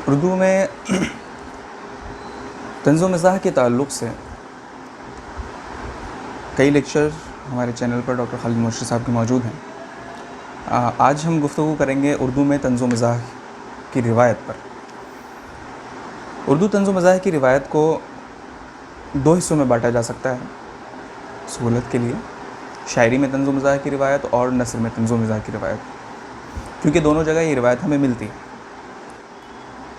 اردو میں طنز و مزاح کے تعلق سے کئی لیکچر ہمارے چینل پر ڈاکٹر خالد موشری صاحب کے موجود ہیں۔ آج ہم گفتگو کریں گے اردو میں طنز و مزاح کی روایت پر۔ اردو طنز و مزاح کی روایت کو دو حصوں میں بانٹا جا سکتا ہے سہولت کے لیے، شاعری میں طنز و مزاح کی روایت اور نثر میں طنز و مزاح کی روایت، کیونکہ دونوں جگہ یہ روایت ہمیں ملتی ہے۔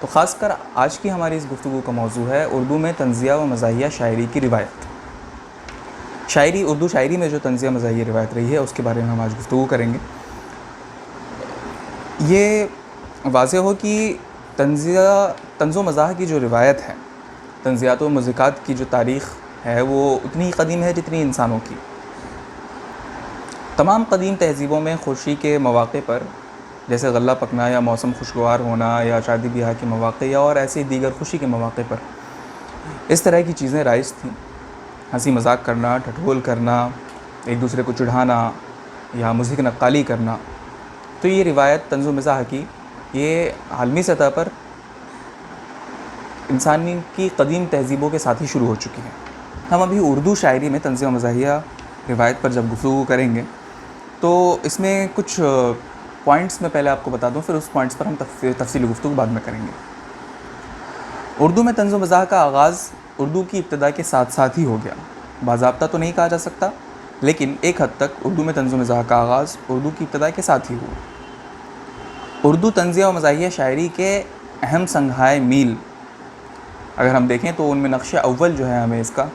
تو خاص کر آج کی ہماری اس گفتگو کا موضوع ہے اردو میں طنزیہ و مزاحیہ شاعری کی روایت۔ اردو شاعری میں جو طنزیہ مزاحیہ روایت رہی ہے اس کے بارے میں ہم آج گفتگو کریں گے۔ یہ واضح ہو کہ طنز و مزاح کی جو روایت ہے، طنزیات و مضحکات کی جو تاریخ ہے وہ اتنی ہی قدیم ہے جتنی انسانوں کی۔ تمام قدیم تہذیبوں میں خوشی کے مواقع پر، جیسے غلہ پکنا یا موسم خوشگوار ہونا یا شادی بیاہ کے مواقع یا اور ایسے دیگر خوشی کے مواقع پر اس طرح کی چیزیں رائج تھیں۔ ہنسی مذاق کرنا، ٹھٹھول کرنا، ایک دوسرے کو چڑھانا یا مضحک نقالی کرنا۔ تو یہ روایت طنز و مزاح کی یہ عالمی سطح پر انسانی کی قدیم تہذیبوں کے ساتھ ہی شروع ہو چکی ہے۔ ہم ابھی اردو شاعری میں طنزیہ و مزاحیہ روایت پر جب گفتگو کریں گے تو اس میں کچھ پوائنٹس میں پہلے آپ کو بتا دوں، پھر اس پوائنٹس پر ہم تفصیلی گفتگو بعد میں کریں گے۔ اردو میں طنز و مزاح کا آغاز اردو کی ابتدا کے ساتھ ساتھ ہی ہو گیا۔ باضابطہ تو نہیں کہا جا سکتا، لیکن ایک حد تک اردو میں طنز و مزاح کا آغاز اردو کی ابتدا کے ساتھ ہی ہوا۔ اردو طنزیہ و مزاحیہ شاعری کے اہم سنگھائے میل اگر ہم دیکھیں تو ان میں نقش اول جو ہے ہمیں اس کا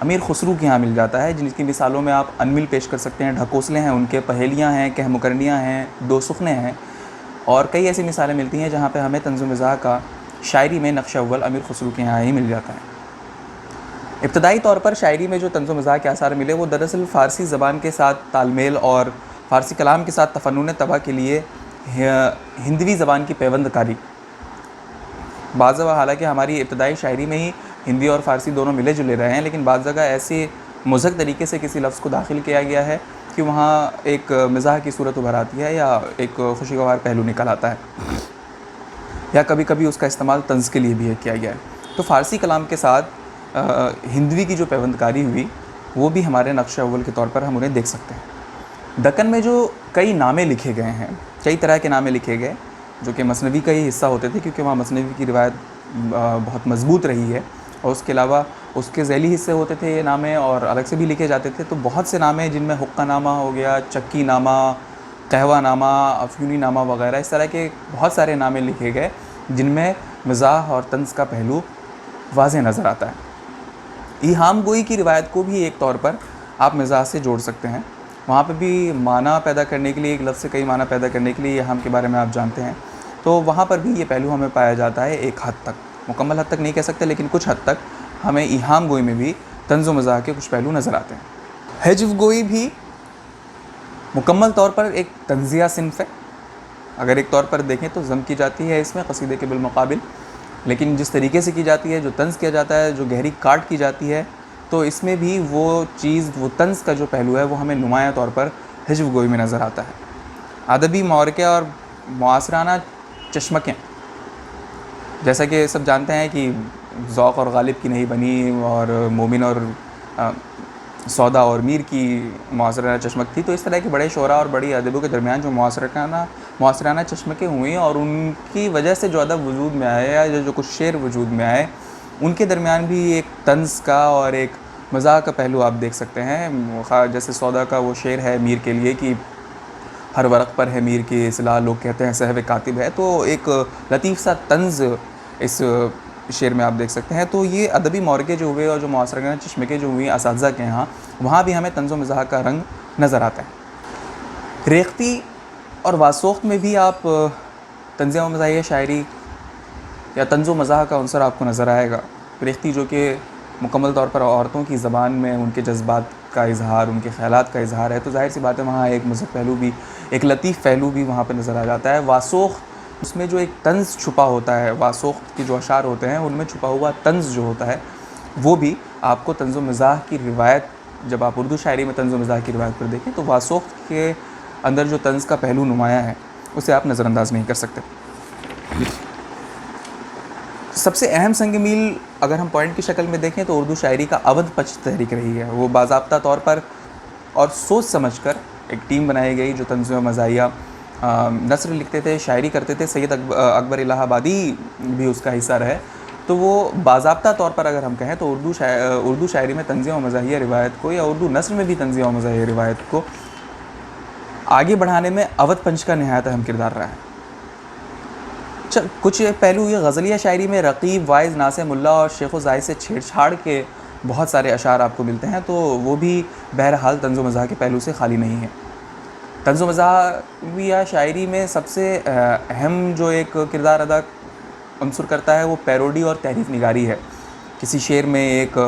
امیر خسرو کے ہاں مل جاتا ہے، جن کی مثالوں میں آپ انمل پیش کر سکتے ہیں، ڈھکوسلے ہیں ان کے، پہیلیاں ہیں، کہہ مکرنیاں ہیں، دو سخنے ہیں، اور کئی ایسی مثالیں ملتی ہیں جہاں پہ ہمیں طنز و مزاح کا شاعری میں نقش اول امیر خسرو کے ہاں ہی مل جاتا ہے۔ ابتدائی طور پر شاعری میں جو طنز و مزاح کے آثار ملے وہ دراصل فارسی زبان کے ساتھ تال میل اور فارسی کلام کے ساتھ تفنن طبع کے لیے ہندوی زبان کی پیوند کاری۔ بعض جگہ حالانکہ ہماری ابتدائی شاعری میں ہی ہندی اور فارسی دونوں ملے جلے رہے ہیں، لیکن بعض جگہ ایسے مضحک طریقے سے کسی لفظ کو داخل کیا گیا ہے کہ وہاں ایک مزاح کی صورت ابھر آتی ہے یا ایک خوشگوار پہلو نکل آتا ہے، یا کبھی کبھی اس کا استعمال طنز کے لیے بھی کیا گیا ہے۔ تو فارسی کلام کے ساتھ ہندوی کی جو پیوند کاری ہوئی وہ بھی ہمارے نقش اول کے طور پر ہم انہیں دیکھ سکتے ہیں۔ دکن میں جو کئی نامے لکھے گئے ہیں، کئی طرح کے نامے لکھے گئے جو کہ مثنوی کا ہی حصہ ہوتے تھے، کیونکہ وہاں مثنوی کی روایت بہت مضبوط رہی ہے، اور اس کے علاوہ اس کے ذیلی حصے ہوتے تھے یہ نامے اور الگ سے بھی لکھے جاتے تھے۔ تو بہت سے نامے جن میں حقہ نامہ ہو گیا، چکی نامہ، قہوہ نامہ، افیونی نامہ وغیرہ، اس طرح کے بہت سارے نامے لکھے گئے جن میں مزاح اور طنز کا پہلو واضح نظر آتا ہے۔ ایہام گوئی کی روایت کو بھی ایک طور پر آپ مزاح سے جوڑ سکتے ہیں، وہاں پہ بھی معنی پیدا کرنے کے لیے، ایک لفظ سے کئی معنی پیدا کرنے کے لیے ایہام کے بارے میں آپ جانتے ہیں، تو وہاں پر بھی یہ پہلو ہمیں پایا جاتا ہے ایک حد تک، مکمل حد تک نہیں کہہ سکتے لیکن کچھ حد تک ہمیں ایہام گوئی میں بھی طنز و مزاح کے کچھ پہلو نظر آتے ہیں۔ ہجو گوئی بھی مکمل طور پر ایک طنزیہ صنف ہے، اگر ایک طور پر دیکھیں تو ضم کی جاتی ہے اس میں قصیدے کے بالمقابل، لیکن جس طریقے سے کی جاتی ہے، جو طنز کیا جاتا ہے، جو گہری کاٹ کی جاتی ہے، تو اس میں بھی وہ چیز، وہ طنز کا جو پہلو ہے وہ ہمیں نمایاں طور پر ہجو گوئی میں نظر آتا ہے۔ ادبی معرکے اور معاصرانہ چشمکیں، جیسا کہ سب جانتے ہیں کہ ذوق اور غالب کی نہیں بنی، اور مومن اور سودا اور میر کی معاصرانہ چشمک تھی، تو اس طرح کے بڑے شعراء اور بڑی ادیبوں کے درمیان جو معاصرانہ چشمکیں ہوئیں اور ان کی وجہ سے جو ادب وجود میں آئے یا جو کچھ شعر وجود میں آئے، ان کے درمیان بھی ایک طنز کا اور ایک مزاح کا پہلو آپ دیکھ سکتے ہیں۔ جیسے سودا کا وہ شعر ہے میر کے لیے کہ ہر ورق پر ہے میر کی اصلاح، لوگ کہتے ہیں صحب کاتب ہے، تو ایک لطیف سا طنز اس شعر میں آپ دیکھ سکتے ہیں۔ تو یہ ادبی معرکے جو ہوئے اور جو معاصرانہ چشمکیں جو ہوئیں اساتذہ کے یہاں، وہاں بھی ہمیں طنز و مزاح کا رنگ نظر آتا ہے۔ ریختی اور واسوخت میں بھی آپ طنزیہ و مزاحیہ شاعری یا طنز و مزاح کا عنصر آپ کو نظر آئے گا۔ ریختی جو کہ مکمل طور پر عورتوں کی زبان میں ان کے جذبات کا اظہار، ان کے خیالات کا اظہار ہے، تو ظاہر سی بات ہے وہاں ایک مضحک پہلو بھی، ایک لطیف پہلو بھی وہاں پہ نظر آ جاتا ہے۔ واسوخت، اس میں جو ایک طنز چھپا ہوتا ہے، واسوخت کے جو اشعار ہوتے ہیں ان میں چھپا ہوا طنز جو ہوتا ہے وہ بھی آپ کو طنز و مزاح کی روایت، جب آپ اردو شاعری میں طنز و مزاح کی روایت پر دیکھیں تو واسوخت کے اندر جو طنز کا پہلو نمایاں ہے اسے آپ نظر انداز نہیں کر سکتے۔ سب سے اہم سنگ میل اگر ہم پوائنٹ کی شکل میں دیکھیں تو اردو شاعری کا اودھ پچ تحریک رہی ہے۔ وہ باضابطہ طور پر اور سوچ سمجھ کر ایک ٹیم بنائی گئی جو طنز و مزاحیہ نثر لکھتے تھے، شاعری کرتے تھے۔ سید اکبر الہ آبادی بھی اس کا حصہ رہے۔ تو وہ باضابطہ طور پر اگر ہم کہیں تو اردو شاعری میں طنزیہ و مزاحیہ روایت کو، یا اردو نثر میں بھی طنزیہ و مزاحیہ روایت کو آگے بڑھانے میں اودھ پنچ کا نہایت اہم کردار رہا ہے۔ کچھ پہلو یہ غزلیہ شاعری میں رقیب، وائز، ناصح ملا اور شیخ و زاہد سے چھیڑ چھاڑ کے بہت سارے اشعار آپ کو ملتے ہیں، تو وہ بھی بہرحال طنز و مزاح کے پہلو سے خالی نہیں ہے۔ طنز و مزاحیہ شاعری میں سب سے اہم جو ایک کردار ادا عنصر کرتا ہے وہ پیروڈی اور تحریف نگاری ہے۔ کسی شعر میں ایک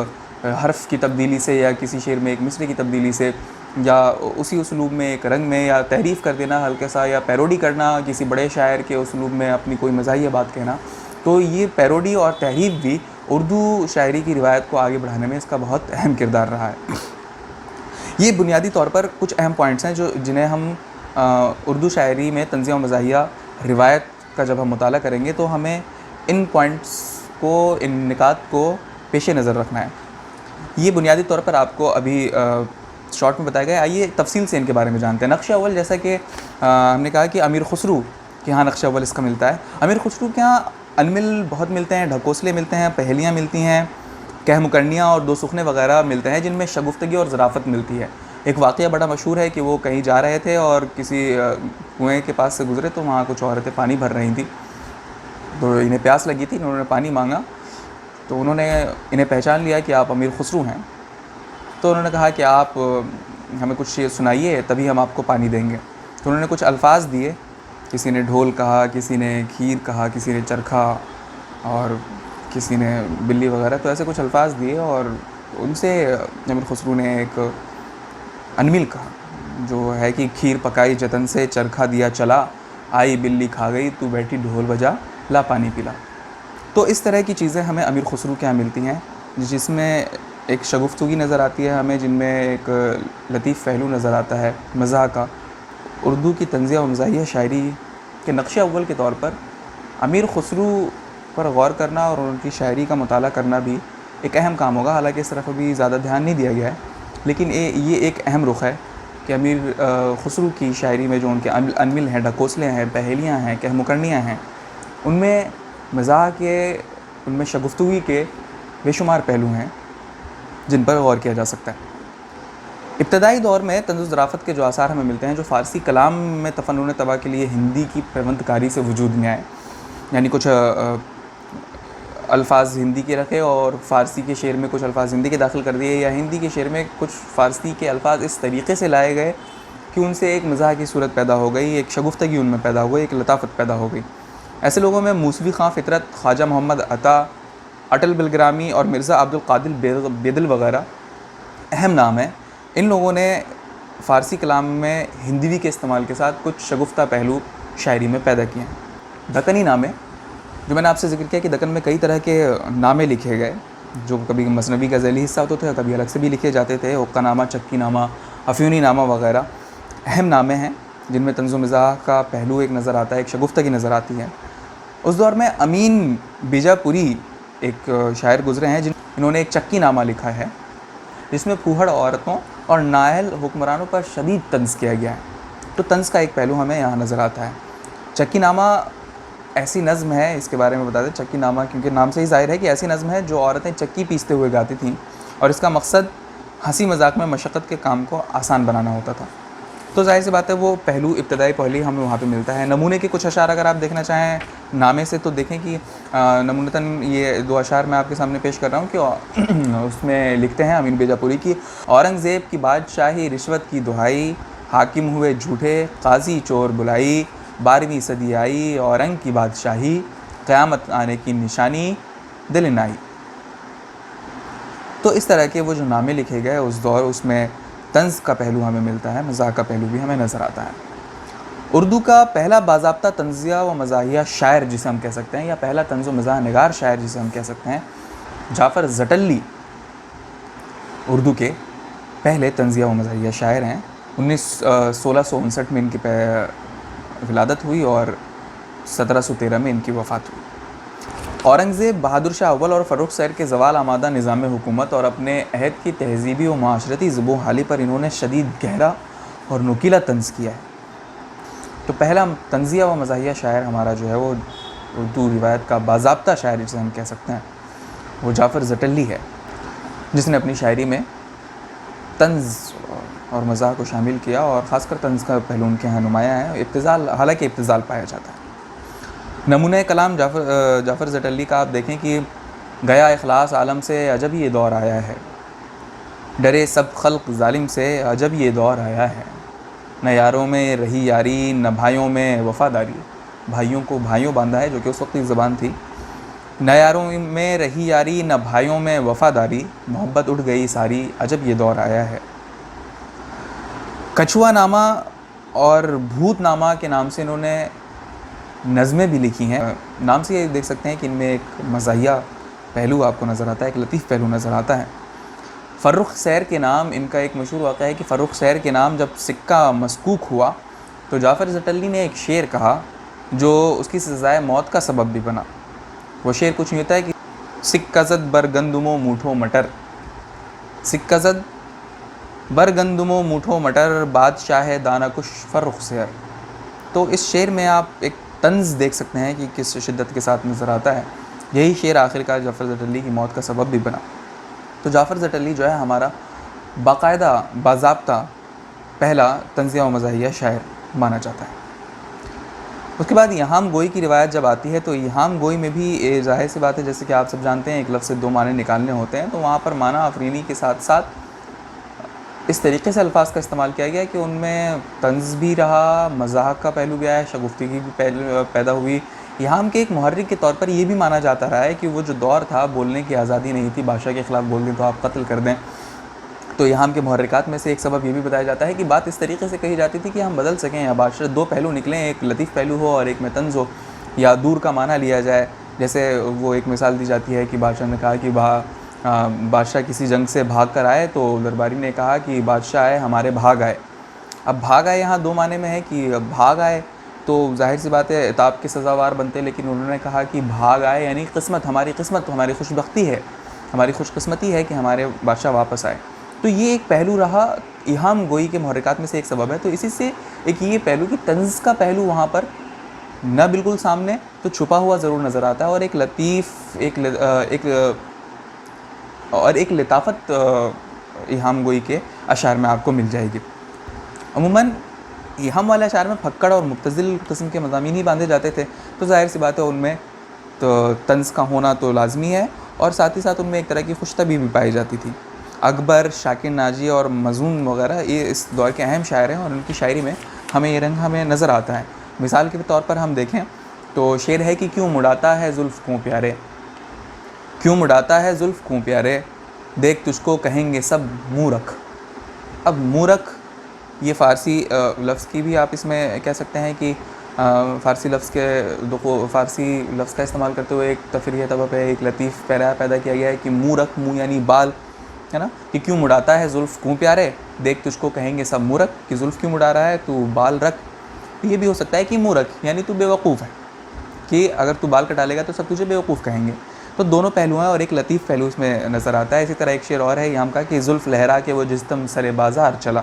حرف کی تبدیلی سے، یا کسی شعر میں ایک مصرے کی تبدیلی سے، یا اسی اسلوب میں ایک رنگ میں، یا تحریف کر دینا ہلکا سا، یا پیروڈی کرنا کسی بڑے شاعر کے اسلوب میں اپنی کوئی مزاحیہ بات کہنا، تو یہ پیروڈی اور تحریف بھی اردو شاعری کی روایت کو آگے بڑھانے میں اس کا بہت اہم کردار رہا ہے۔ یہ بنیادی طور پر کچھ اہم پوائنٹس ہیں جنہیں ہم اردو شاعری میں طنزیہ و مزاحیہ روایت کا جب ہم مطالعہ کریں گے تو ہمیں ان پوائنٹس کو، ان نکات کو پیش نظر رکھنا ہے۔ یہ بنیادی طور پر آپ کو ابھی شارٹ میں بتایا گیا۔ آئیے تفصیل سے ان کے بارے میں جانتے ہیں۔ نقش اول، جیسا کہ ہم نے کہا کہ امیر خسرو کے یہاں نقش اول اس کا ملتا ہے۔ امیر خسرو کے یہاں انمل بہت ملتے ہیں، ڈھکوسلے ملتے ہیں، پہیلیاں ملتی ہیں، کہہ مکرنیاں اور دو سخنے وغیرہ ملتے ہیں جن میں شگفتگی اور ظرافت ملتی ہے۔ ایک واقعہ بڑا مشہور ہے کہ وہ کہیں جا رہے تھے اور کسی کنویں کے پاس سے گزرے تو وہاں کچھ عورتیں پانی بھر رہی تھیں، تو انہیں پیاس لگی تھی، انہوں نے پانی مانگا، تو انہوں نے انہیں پہچان لیا کہ آپ امیر خسرو ہیں، تو انہوں نے کہا کہ آپ ہمیں کچھ سنائیے تبھی ہم آپ کو پانی دیں گے۔ تو انہوں نے کچھ الفاظ دیے، کسی نے ڈھول کہا، کسی نے کھیر کہا، کسی نے چرخا اور کسی نے بلی وغیرہ، تو ایسے کچھ الفاظ دیے اور ان سے امیر خسرو نے ایک انمل کہا جو ہے کہ کھیر پکائی جتن سے، چرخا دیا چلا، آئی بلی کھا گئی، تو بیٹھی ڈھول بجا، لا پانی پلا۔ تو اس طرح کی چیزیں ہمیں امیر خسرو کے یہاں ملتی ہیں، جس میں ایک شگفتگی نظر آتی ہے ہمیں، جن میں ایک لطیف پہلو نظر آتا ہے مزاح کا۔ اردو کی طنزیہ و مزاحیہ شاعری کے نقش اول کے طور پر امیر خسرو پر غور کرنا اور ان کی شاعری کا مطالعہ کرنا بھی ایک اہم کام ہوگا، حالانکہ اس طرف ابھی زیادہ دھیان نہیں دیا گیا ہے، لیکن یہ ایک اہم رخ ہے کہ امیر خسرو کی شاعری میں جو ان کے انمل ہیں، ڈھکوسلے ہیں، پہیلیاں ہیں، کہہ مکرنیاں ہیں، ان میں مزاح کے، ان میں شگفتگی کے بے شمار پہلو ہیں جن پر غور کیا جا سکتا ہے۔ ابتدائی دور میں طنز و ظرافت کے جو آثار ہمیں ملتے ہیں جو فارسی کلام میں تفنن طبع کے لیے ہندی کی پیوند کاری سے وجود میں آئے، یعنی کچھ الفاظ ہندی کے رکھے اور فارسی کے شعر میں کچھ الفاظ ہندی کے داخل کر دیے، یا ہندی کے شعر میں کچھ فارسی کے الفاظ اس طریقے سے لائے گئے کہ ان سے ایک مزاح کی صورت پیدا ہو گئی، ایک شگفتگی ان میں پیدا ہو گئی، ایک لطافت پیدا ہو گئی۔ ایسے لوگوں میں موسوی خاں فطرت، خواجہ محمد عطا، اٹل بلگرامی اور مرزا عبد القادر بیدل وغیرہ اہم نام ہیں۔ ان لوگوں نے فارسی کلام میں ہندوی کے استعمال کے ساتھ کچھ شگفتہ پہلو شاعری میں پیدا کیے ہیں۔ دکنی نامے، جو میں نے آپ سے ذکر کیا کہ دکن میں کئی طرح کے نامے لکھے گئے جو کبھی مثنوی کا ذیلی حصہ ہوتے تھے، کبھی الگ سے بھی لکھے جاتے تھے۔ حقہ نامہ، چکی نامہ، افیونی نامہ وغیرہ اہم نامے ہیں جن میں طنز و مزاح کا پہلو ایک نظر آتا ہے، ایک شگفتگی نظر آتی ہے۔ اس دور میں امین بیجاپوری ایک شاعر گزرے ہیں جنہوں نے ایک چکی نامہ لکھا ہے جس میں پھوہڑ عورتوں اور نااہل حکمرانوں پر شدید طنز کیا گیا ہے۔ تو طنز کا ایک پہلو ہمیں یہاں نظر آتا ہے۔ چکی نامہ ایسی نظم ہے، اس کے بارے میں بتا دیں، چکی نامہ کیونکہ نام سے ہی ظاہر ہے کہ ایسی نظم ہے جو عورتیں چکی پیستے ہوئے گاتی تھیں، اور اس کا مقصد ہنسی مذاق میں مشقت کے کام کو آسان بنانا ہوتا تھا۔ تو ظاہر سی بات ہے وہ پہلو، ابتدائی پہلو ہمیں وہاں پہ ملتا ہے۔ نمونے کے کچھ اشعار اگر آپ دیکھنا چاہیں نامے سے تو دیکھیں کہ نمونتاً یہ دو اشعار میں آپ کے سامنے پیش کر رہا ہوں کہ اس میں لکھتے ہیں امین بیجاپوری کی: اورنگزیب کی بادشاہی رشوت کی دہائی، حاکم ہوئے جھوٹے قاضی چور بلائی، 12ویں صدی آئی اورنگ کی بادشاہی، قیامت آنے کی نشانی دل نائی۔ تو اس طرح کے وہ جو نامے لکھے گئے اس دور، اس میں طنز کا پہلو ہمیں ملتا ہے، مزاح کا پہلو بھی ہمیں نظر آتا ہے۔ اردو کا پہلا باضابطہ طنزیہ و مزاحیہ شاعر جسے ہم کہہ سکتے ہیں، یا پہلا طنز و مزاح نگار شاعر جسے ہم کہہ سکتے ہیں، جعفر زٹلی اردو کے پہلے طنزیہ و مزاحیہ شاعر ہیں۔ 1659 میں ان کی ولادت ہوئی اور 1713 میں ان کی وفات ہوئی۔ اورنگزیب بہادر شاہ اول اور فرخ سیر کے زوال آمادہ نظام حکومت اور اپنے عہد کی تہذیبی و معاشرتی زب و حالی پر انہوں نے شدید گہرا اور نکیلا طنز کیا ہے۔ تو پہلا طنزیہ و مزاحیہ شاعر ہمارا جو ہے وہ اردو روایت کا باضابطہ شاعر جسے ہم کہہ سکتے ہیں وہ جعفر زٹلی ہے، جس نے اپنی شاعری میں طنز اور مزاح کو شامل کیا، اور خاص کر طنز کا پہلو ان کے یہاں نمایاں ہے۔ ابتذال، حالانکہ ابتذال پایا جاتا ہے۔ نمونہ کلام جعفر زٹلی کا آپ دیکھیں کہ گیا اخلاص عالم سے عجب یہ دور آیا ہے، ڈرے سب خلق ظالم سے عجب یہ دور آیا ہے، نہ یاروں میں رہی یاری نہ بھائیوں میں وفاداری، بھائیوں کو بھائیوں باندھا ہے جو کہ اس وقت کی زبان تھی، نہ یاروں میں رہی یاری نہ بھائیوں میں وفاداری، محبت اٹھ گئی ساری عجب یہ دور آیا ہے۔ کچھوا نامہ اور بھوت نامہ کے نام سے انہوں نے نظمیں بھی لکھی ہیں۔ نام سے یہ دیکھ سکتے ہیں کہ ان میں ایک مزاحیہ پہلو آپ کو نظر آتا ہے، ایک لطیف پہلو نظر آتا ہے۔ فرخ سیر کے نام، ان کا ایک مشہور واقعہ ہے کہ فرخ سیر کے نام جب سکہ مسکوک ہوا تو جعفر زٹلی نے ایک شعر کہا جو اس کی سزائے موت کا سبب بھی بنا۔ وہ شعر کچھ یوں ہوتا ہے کہ سکہ زد بر گندم و موٹھو مٹر، سکہ زد بر گندم و موٹھو مٹر، بادشاہ دانہ کش فرخ سیر۔ تو اس شعر میں آپ ایک طنز دیکھ سکتے ہیں کہ کس شدت کے ساتھ نظر آتا ہے۔ یہی شعر آخرکار جعفر زٹلی کی موت کا سبب بھی بنا۔ تو جعفر زٹلی جو ہے ہمارا باقاعدہ باضابطہ پہلا طنزیہ و مزاحیہ شاعر مانا جاتا ہے۔ اس کے بعد یہام گوئی کی روایت جب آتی ہے تو یہام گوئی میں بھی ظاہر سی بات ہے، جیسے کہ آپ سب جانتے ہیں ایک لفظ سے دو معنی نکالنے ہوتے ہیں، تو وہاں پر معنی آفرینی کے ساتھ ساتھ اس طریقے سے الفاظ کا استعمال کیا گیا کہ ان میں طنز بھی رہا، مزاح کا پہلو بھی آیا، شگفتگی بھی پیدا ہوئی۔ یہام کے ایک محرک کے طور پر یہ بھی مانا جاتا رہا ہے کہ وہ جو دور تھا بولنے کی آزادی نہیں تھی، بادشاہ کے خلاف بول دیں تو آپ قتل کر دیں، تو یہام کے محرکات میں سے ایک سبب یہ بھی بتایا جاتا ہے کہ بات اس طریقے سے کہی جاتی تھی کہ ہم بدل سکیں یا بادشاہ دو پہلو نکلیں، ایک لطیف پہلو ہو اور ایک میں طنز ہو، یا دور کا معنی لیا جائے۔ جیسے وہ ایک مثال دی جاتی ہے کہ بادشاہ نے کہا کہ بادشاہ کسی جنگ سے بھاگ کر آئے تو درباری نے کہا کہ بادشاہ آئے ہمارے بھاگ آئے۔ اب بھاگ آئے یہاں دو معنی میں ہے کہ بھاگ آئے تو ظاہر سی بات ہے عتاب کے سزاوار بنتے، لیکن انہوں نے کہا کہ بھاگ آئے یعنی قسمت، ہماری قسمت، ہماری خوش بختی ہے، ہماری خوش قسمتی ہے کہ ہمارے بادشاہ واپس آئے۔ تو یہ ایک پہلو رہا، ایہام گوئی کے محرکات میں سے ایک سبب ہے۔ تو اسی سے ایک یہ پہلو کہ طنز کا پہلو وہاں پر نہ بالکل سامنے تو چھپا ہوا ضرور نظر آتا ہے، اور ایک لطیف ایک لطافت ایہام گوئی کے اشعار میں آپ کو مل جائے گی۔ عموماً ایہام والے اشعار میں پھکڑ اور مبتذل قسم کے مضامین ہی باندھے جاتے تھے، تو ظاہر سی بات ہے ان میں تو طنز کا ہونا تو لازمی ہے، اور ساتھ ہی ساتھ ان میں ایک طرح کی خوش طبعی بھی پائی جاتی تھی۔ اکبر، شاکر ناجی اور مزون وغیرہ یہ اس دور کے اہم شاعر ہیں، اور ان کی شاعری میں ہمیں یہ رنگ ہمیں نظر آتا ہے۔ مثال کے طور پر ہم دیکھیں تو شعر ہے کہ کیوں مڑاتا ہے زلف کوں پیارے، کیوں مڑاتا ہے زلف کوں پیارے، دیکھ تجھ کو کہیں گے سب مورکھ۔ اب مورکھ یہ فارسی لفظ کی بھی آپ اس میں کہہ سکتے ہیں کہ فارسی لفظ کا استعمال کرتے ہوئے ایک تفریحی طبع پہ ایک لطیف پیدا کیا گیا ہے کہ مورکھ، منہ یعنی بال ہے نا، کہ کیوں مڑاتا ہے زلف کوں پیارے، دیکھ تجھ کو کہیں گے سب مورکھ، کہ زلف کیوں مڑا رہا ہے تو بال رکھ۔ یہ بھی ہو سکتا ہے کہ مورکھ یعنی تو بے وقوف ہے، کہ اگر تو بال کٹا لے گا تو سب تجھے بے وقوف کہیں گے۔ تو دونوں پہلو ہیں اور ایک لطیف پہلو اس میں نظر آتا ہے۔ اسی طرح ایک شعر اور ہے یہاں کا کہ زلف لہرا کے وہ جستم سر بازار چلا،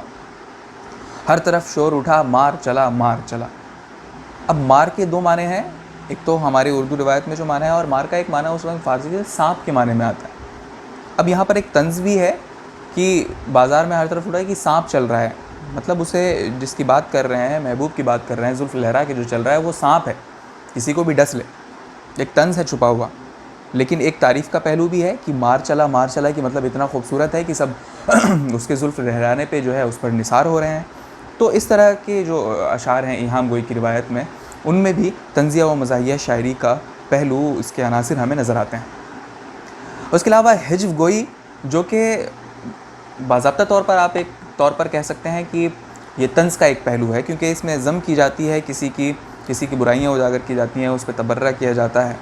ہر طرف شور اٹھا مار چلا مار چلا۔ اب مار کے دو معنی ہیں، ایک تو ہماری اردو روایت میں جو معنی ہے، اور مار کا ایک معنی اس وقت فارسی کے سانپ کے معنی میں آتا ہے۔ اب یہاں پر ایک طنز بھی ہے کہ بازار میں ہر طرف اٹھا ہے کہ سانپ چل رہا ہے، مطلب اسے جس کی بات کر رہے ہیں، محبوب کی بات کر رہے ہیں، زلف لہرا کے جو چل رہا ہے وہ سانپ ہے، کسی کو بھی ڈس لے، ایک طنز ہے چھپا ہوا۔ لیکن ایک تعریف کا پہلو بھی ہے کہ مار چلا کہ مطلب اتنا خوبصورت ہے کہ سب اس کے زلف لہرانے پہ جو ہے اس پر نثار ہو رہے ہیں۔ تو اس طرح کے جو اشعار ہیں ایہام گوئی کی روایت میں، ان میں بھی طنزیہ و مزاحیہ شاعری کا پہلو، اس کے عناصر ہمیں نظر آتے ہیں۔ اس کے علاوہ ہجو گوئی، جو کہ باضابطہ طور پر آپ ایک طور پر کہہ سکتے ہیں کہ یہ طنز کا ایک پہلو ہے، کیونکہ اس میں ذم کی جاتی ہے، کسی کی برائیاں اجاگر کی جاتی ہیں، اس پہ تبرہ کیا جاتا ہے،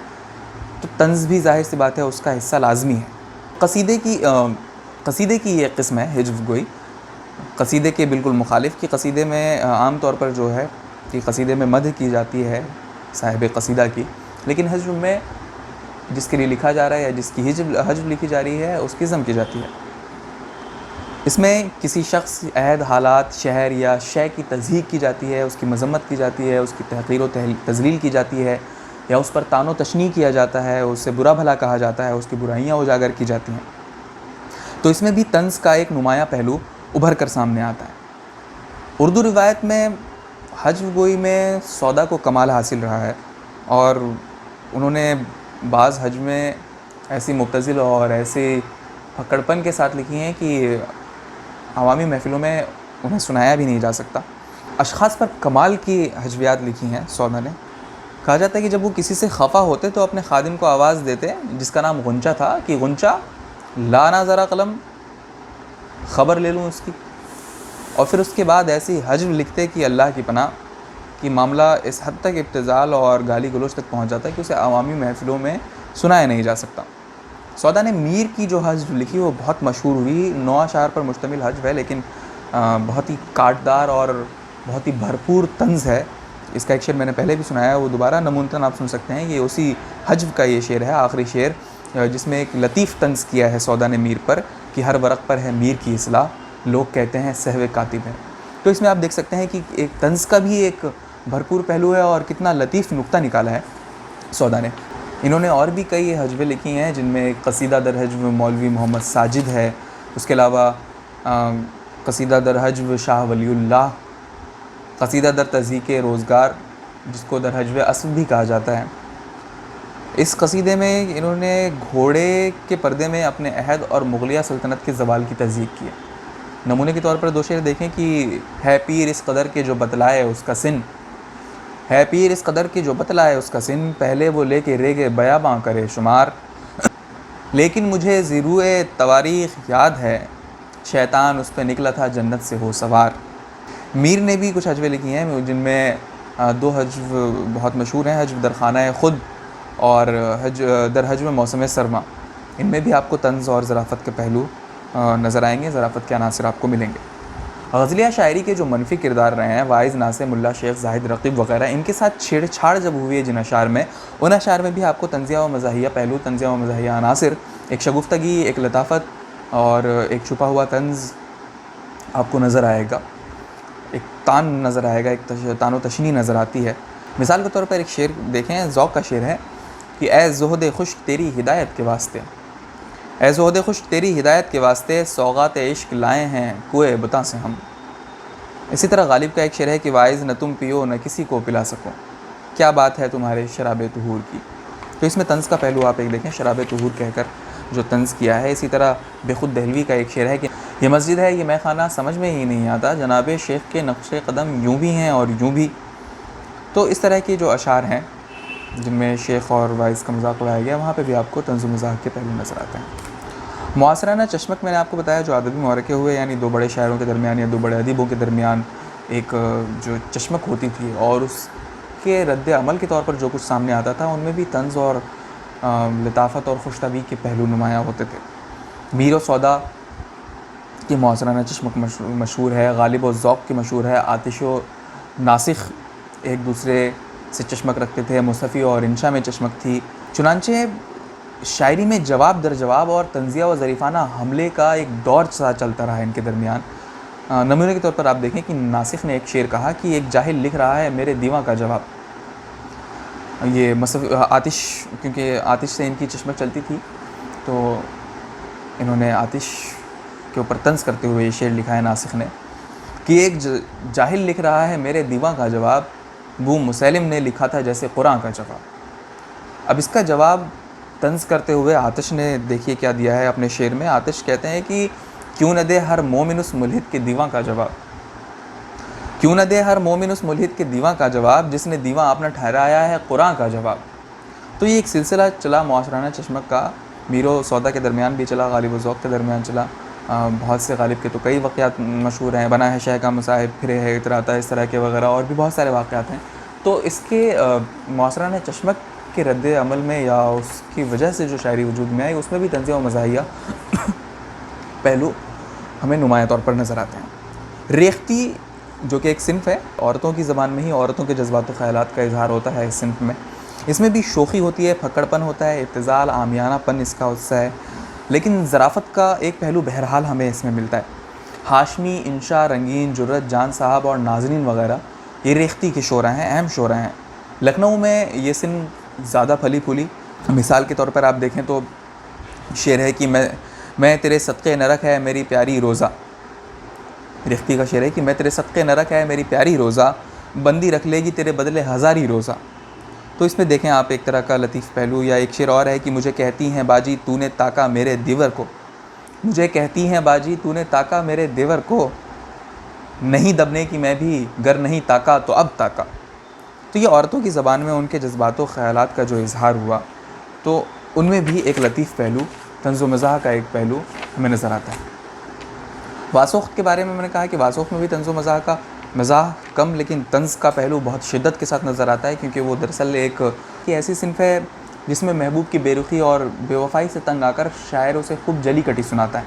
تو طنز بھی ظاہر سی بات ہے اس کا حصہ لازمی ہے۔ قصیدے کی یہ قسم ہے ہجو گوئی، قصیدے کے بالکل مخالف کی قصیدے میں عام طور پر جو ہے کہ قصیدے میں مدح کی جاتی ہے صاحب قصیدہ کی، لیکن حجو میں جس کے لیے لکھا جا رہا ہے یا جس کی حجو لکھی جا رہی ہے اس کی ذم کی جاتی ہے۔ اس میں کسی شخص، عہد، حالات، شہر یا شے کی تضحیق کی جاتی ہے، اس کی مذمت کی جاتی ہے، اس کی تحقیر و تذلیل کی جاتی ہے، یا اس پر طعن و تشنیع کیا جاتا ہے، اس سے برا بھلا کہا جاتا ہے، اس کی برائیاں اجاگر کی جاتی ہیں۔ تو اس میں بھی طنز کا ایک نمایاں پہلو ابھر کر سامنے آتا ہے۔ اردو روایت میں حجو گوئی میں سودا کو کمال حاصل رہا ہے، اور انہوں نے بعض حجویں ایسی مبتذل اور ایسی پھکڑپن کے ساتھ لکھی ہیں کہ عوامی محفلوں میں انہیں سنایا بھی نہیں جا سکتا۔ اشخاص پر کمال کی حجویات لکھی ہیں سودا نے۔ کہا جاتا ہے کہ جب وہ کسی سے خفا ہوتے تو اپنے خادم کو آواز دیتے، جس کا نام غنچہ تھا، کہ غنچہ لانا ذرا قلم، خبر لے لوں اس کی، اور پھر اس کے بعد ایسی حجو لکھتے کہ اللہ کی پناہ، کہ معاملہ اس حد تک ابتذال اور گالی گلوچ تک پہنچ جاتا ہے کہ اسے عوامی محفلوں میں سنایا نہیں جا سکتا۔ سودا نے میر کی جو حجو لکھی وہ بہت مشہور ہوئی، 9 اشعار پر مشتمل حجو ہے، لیکن بہت ہی کاٹدار اور بہت ہی بھرپور طنز ہے۔ اس کا ایک شعر میں نے پہلے بھی سنایا ہے، وہ دوبارہ نمونتاً آپ سن سکتے ہیں۔ یہ اسی حجو کا یہ شعر ہے، آخری شعر، جس میں ایک لطیف طنز کیا ہے سودا نے میر پر، کہ ہر ورق پر ہے میر کی اصلاح، لوگ کہتے ہیں سہو کاتب ہے۔ تو اس میں آپ دیکھ سکتے ہیں کہ ایک طنز کا بھی ایک بھرپور پہلو ہے، اور کتنا لطیف نکتہ نکالا ہے سودا نے۔ انہوں نے اور بھی کئی حجویں لکھی ہیں، جن میں ایک قصیدہ در حجو مولوی محمد ساجد ہے، اس کے علاوہ قصیدہ در حجو شاہ ولی اللہ، قصیدہ در تضحیق روزگار، جس کو در حجو اسب بھی کہا جاتا ہے۔ اس قصیدے میں انہوں نے گھوڑے کے پردے میں اپنے عہد اور مغلیہ سلطنت کے زوال کی تضحیق کی ہے۔ نمونے کے طور پر دو شعر دیکھیں کہ ہے پیر اس قدر کے جو بتلائے اس کا سن، ہے پیر اس قدر کے جو بتلائے اس کا سن، پہلے وہ لے کے ریگے بیاباں کرے شمار، لیکن مجھے ضروع تواریخ یاد ہے، شیطان اس پہ نکلا تھا جنت سے ہو سوار۔ میر نے بھی کچھ حجویں لکھی ہیں، جن میں 2 حجو بہت مشہور ہیں، حجو در خانہ خود اور در حجو موسم سرما۔ ان میں بھی آپ کو طنز اور ظرافت کے پہلو نظر آئیں گے، ظرافت کے عناصر آپ کو ملیں گے۔ غزلیہ شاعری کے جو منفی کردار رہے ہیں، واعظ، ناصح، ملا شیخ، زاہد، رقیب وغیرہ، ان کے ساتھ چھیڑ چھاڑ جب ہوئی ہے جن اشعار میں، ان اشعار میں بھی آپ کو طنزیہ و مزاحیہ پہلو، طنزیہ و مزاحیہ عناصر، ایک شگفتگی، ایک لطافت اور ایک چھپا ہوا طنز آپ کو نظر آئے گا، ایک تان نظر آئے گا، ایک تان و تشنیع نظر آتی ہے۔ مثال کے طور پر ایک شعر دیکھیں، ذوق کا شعر ہے کہ اے زہد خشک تیری ہدایت کے واسطے، اے زہد خشک تیری ہدایت کے واسطے، سوغات عشق لائے ہیں کوئے بتاں سے ہم۔ اسی طرح غالب کا ایک شعر ہے کہ واعظ نہ تم پیو نہ کسی کو پلا سکو، کیا بات ہے تمہارے شراب طہور کی۔ تو اس میں طنز کا پہلو آپ ایک دیکھیں، شراب طہور کہہ کر جو طنز کیا ہے۔ اسی طرح بے خود دہلوی کا ایک شعر ہے کہ یہ مسجد ہے یہ مے خانہ سمجھ میں ہی نہیں آتا، جناب شیخ کے نقش قدم یوں بھی ہیں اور یوں بھی۔ تو اس طرح کے جو اشعار ہیں جن میں شیخ اور واعظ کا مذاق اڑایا گیا، وہاں پہ بھی آپ کو طنز و مزاح کے پہلو نظر آتے ہیں۔ معاصرانہ چشمک میں نے آپ کو بتایا جو ادبی معرکے ہوئے، یعنی 2 بڑے شاعروں کے درمیان یا 2 بڑے ادیبوں کے درمیان ایک جو چشمک ہوتی تھی، اور اس کے رد عمل کے طور پر جو کچھ سامنے آتا تھا، ان میں بھی طنز اور لطافت اور خوش طبعی کے پہلو نمایاں ہوتے تھے۔ میر و سودا کی معاصرانہ چشمک مشہور ہے، غالب و ذوق کی مشہور ہے، آتش و ناسخ ایک دوسرے سے چشمک رکھتے تھے، مصطفی اور انشا میں چشمک تھی۔ چنانچہ شاعری میں جواب در جواب اور طنزیہ و ظریفانہ حملے کا ایک دور سا چلتا رہا ان کے درمیان۔ نمونے کے طور پر آپ دیکھیں کہ ناسخ نے ایک شعر کہا کہ ایک جاہل لکھ رہا ہے میرے دیواں کا جواب۔ یہ آتش، کیونکہ آتش سے ان کی چشمک چلتی تھی، تو انہوں نے آتش کے اوپر طنز کرتے ہوئے یہ شعر لکھا ہے ناسخ نے کہ ایک جاہل لکھ رہا ہے میرے دیواں کا جواب، بو مسلم نے لکھا تھا جیسے قرآن کا جواب۔ اب اس کا جواب طنز کرتے ہوئے آتش نے دیکھیے کیا دیا ہے اپنے شعر میں۔ آتش کہتے ہیں کہ کیوں نہ دے ہر مومن اس ملحد کے دیواں کا جواب، کیوں نہ دے ہر مومن اس ملحد کے دیواں کا جواب، جس نے دیواں اپنا ٹھہرایا ہے قرآن کا جواب۔ تو یہ ایک سلسلہ چلا معاشرانہ چشمک کا، میر و سودا کے درمیان بھی چلا، غالب و ذوق کے درمیان چلا۔ بہت سے غالب کے تو کئی واقعات مشہور ہیں، بنا ہے شہ کا مصاحب، پھرے ہے اتراتا، اس طرح کے وغیرہ، اور بھی بہت سارے واقعات ہیں۔ تو اس کے معاشرانہ چشمک کے رد عمل میں یا اس کی وجہ سے جو شاعری وجود میں آئی، اس میں بھی طنزیہ و مزاحیہ پہلو ہمیں نمایاں طور پر نظر آتے ہیں۔ ریختی جو کہ ایک صنف ہے، عورتوں کی زبان میں ہی عورتوں کے جذبات و خیالات کا اظہار ہوتا ہے اس صنف میں. اس میں بھی شوخی ہوتی ہے، پھکڑپن ہوتا ہے، ابتذال، عامیانہ پن اس کا حصہ ہے، لیکن ظرافت کا ایک پہلو بہرحال ہمیں اس میں ملتا ہے. ہاشمی، انشا، رنگین، جرت، جان صاحب اور ناظرین وغیرہ یہ ریختی کے شعراء ہیں، اہم شعراء ہیں. لکھنؤ میں یہ صنف زیادہ پھلی پھولی. مثال کے طور پر آپ دیکھیں تو شعر ہے کہ میں تیرے صدقے نہ رکھ ہے میری پیاری روزہ. ریختی کا شعر ہے کہ میں تیرے صدقے نہ رکھ ہے میری پیاری روزہ، بندی رکھ لے گی تیرے بدلے ہزاری روزہ. تو اس میں دیکھیں آپ ایک طرح کا لطیف پہلو. یا ایک شعر اور ہے کہ مجھے کہتی ہیں باجی تو نے تاکا میرے دیور کو، مجھے کہتی ہیں باجی تو نے تاکا میرے دیور کو، نہیں دبنے کی میں بھی گر نہیں تاکا تو اب تاکا. تو یہ عورتوں کی زبان میں ان کے جذبات و خیالات کا جو اظہار ہوا، تو ان میں بھی ایک لطیف پہلو، طنز و مزاح کا ایک پہلو ہمیں نظر آتا ہے. واسوخت کے بارے میں نے کہا کہ واسوخت میں بھی طنز و مزاح کم، لیکن طنز کا پہلو بہت شدت کے ساتھ نظر آتا ہے، کیونکہ وہ دراصل ایک ایسی صنف ہے جس میں محبوب کی بے رخی اور بے وفائی سے تنگ آ کر شاعر اسے خوب جلی کٹی سناتا ہے.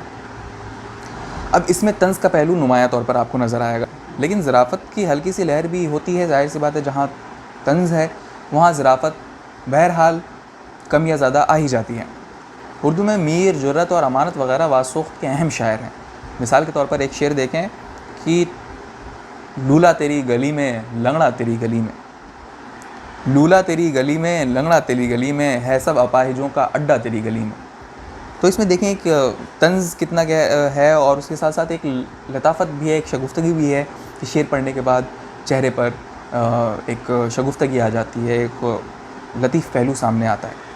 اب اس میں طنز کا پہلو نمایاں طور پر آپ کو نظر آئے گا، لیکن ظرافت کی ہلکی سی لہر بھی ہوتی ہے. ظاہر سی بات ہے جہاں طنز ہے وہاں ظرافت بہرحال کم یا زیادہ آ ہی جاتی ہے. اردو میں میر، جرت اور امانت وغیرہ واسوخت کے اہم شاعر ہیں. مثال کے طور پر ایک شعر دیکھیں کہ لولا تیری گلی میں لنگڑا تیری گلی میں، لولا تیری گلی میں لنگڑا تیری گلی میں، ہے سب اپاہجوں کا اڈا تیری گلی میں. تو اس میں دیکھیں ایک طنز کتنا ہے، اور اس کے ساتھ ساتھ ایک لطافت بھی ہے، ایک شگفتگی بھی ہے کہ شعر پڑھنے کے بعد چہرے پر ایک شگفتگی آ جاتی ہے، ایک لطیف پہلو سامنے آتا ہے.